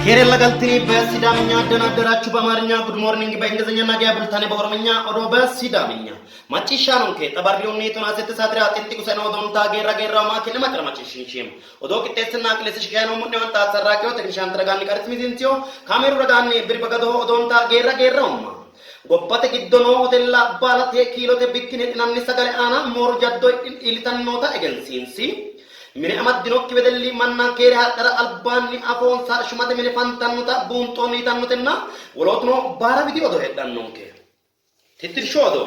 Kerala galtini በሲዳምኛ ደናደራችሁ በአማርኛ ጉድ ሞርኒንግ በእንግሊዝኛና ዲያብልታኔ በኦሮምኛ ኦዶ በሲዳምኛ ማጪሻ ነው ከጠባሪውን ኔቶና ሰተሳትራ አጥንቲቁ ሰነው ዶንታ ጌራ ጌራው ማከለ ማቀረማጭሽንሽም ኦዶ ቅጤስና ቅለስሽ ጋር ነው ምን ወንታ ተራቂው ተክንሻን ተረጋን ቀርት ሚዚንቲዮ ካሜሩ ረጋኔ ብርበገዶ ዶንታ ጌራ ጌራውማ gobbate giddono hotella balate kilote bikkine dinanni sagale ana mor jaddo ilitannota egensiinsi mine amaddinokki wedelli manna keere hadara albaanni afoonsa shumate mine fantannota buunxoonni tannotenna wolotuno baara widi odo heddannonke tittirsho odo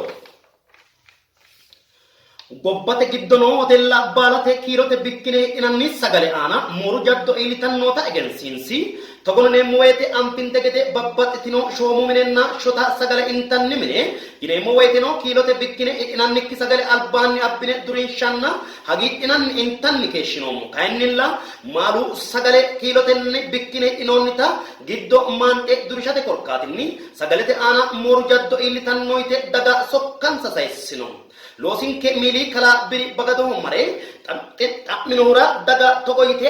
gobbate giddono hotella balate kilote bikkine dinanni sagale ana mor jaddo ilitannota egensiinsi togonneemmo woyte ampinte gede babbaxitino shoomu minenna shota sagale intanni mine yineemmo woyteno kiilote bikkine inannikki sagale albaanni abbine durinshanna hagiidhinanni intanni keeshshinoommo kayinnilla maalu sagale kiilotenne bikkine inoonnita giddo maanxe durishate korkaatinni sagalete aana mooru jaddo iillitannoyte daga sokkansa sayissino loosinke miili kala biri bagadoo mare xa'minohura daga togoyite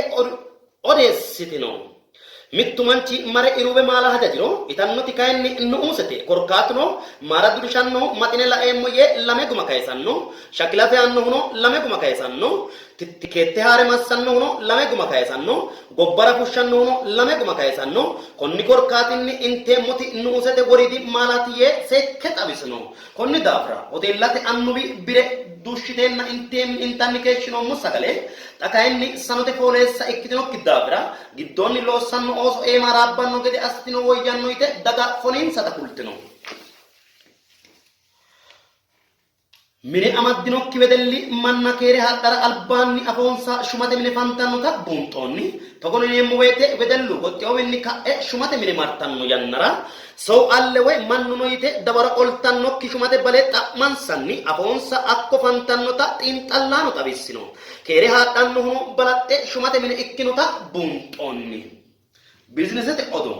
odeessitino mittu manchi mare irube mala hajajiro itannoti kayinni nuusete korkaatuno mara durishanno matine laeemmo ye lame guma kaysanno shakilate annohuno lame guma kaysanno tikette haare massanno huno lame guma kaysanno gobbara fushshannohuno lame guma kaysanno konni korkaatinni inteemmoti nuusete woridi malati ye sekke xawisno konni daafira hotellate annubi bire dushshiteenna intanni keeshshinoommo sagale xa kayinni sanote fooleessa ikkitinokki daafira giddoonni loossanno ooso eema raabbanno gede assitino woyyannoyte daga foniinsata kultino mine amaddinokki wedelli manna keere hadhara albaanni afoonsa shumate mine fantannota buunxoonni togono yineemmo woyte wedellu goxxeewinni ka'e shumate mine martanno yannara sow alle woy mannuno yite dawara qoltannokki shumate bale xa'mansanni afoonsa akko fantannota xiinxallaano xawissino keere hadhannohuno balaxxe shumate mine ikkinota buunxoonni bizinesete odo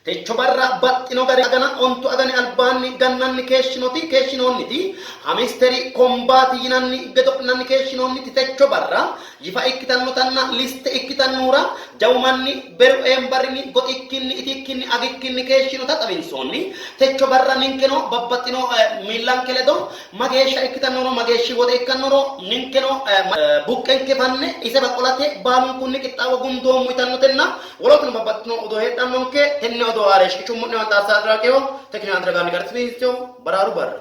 techo barra baxxino gari agana ontu agane albaanni gannanni keeshshinoonniti hamisteri kombaati yinanni gedo'nanni keeshshinoonniti techo barra yifa ikkitannotanna liste ikkitannuura jawumanni beru eembarrini goxikkinni itikkinni agikkinni keeshshinota xawinsoonni techo barra ninkeno babbaxxino miillanke ledo mageeshsha ikkitannoro mageeshshi woxe ikkannoro ninkeno buqqenke fanne ise baqolate baalunkunni qixxaawo gundoommu itannotenna wolootino babbaxxino odoo heedhannonke tenne odoo aareeshkichummo'ne wanta asaadraaqeyo tekniyaandragaani gartimiistyo baraaru barra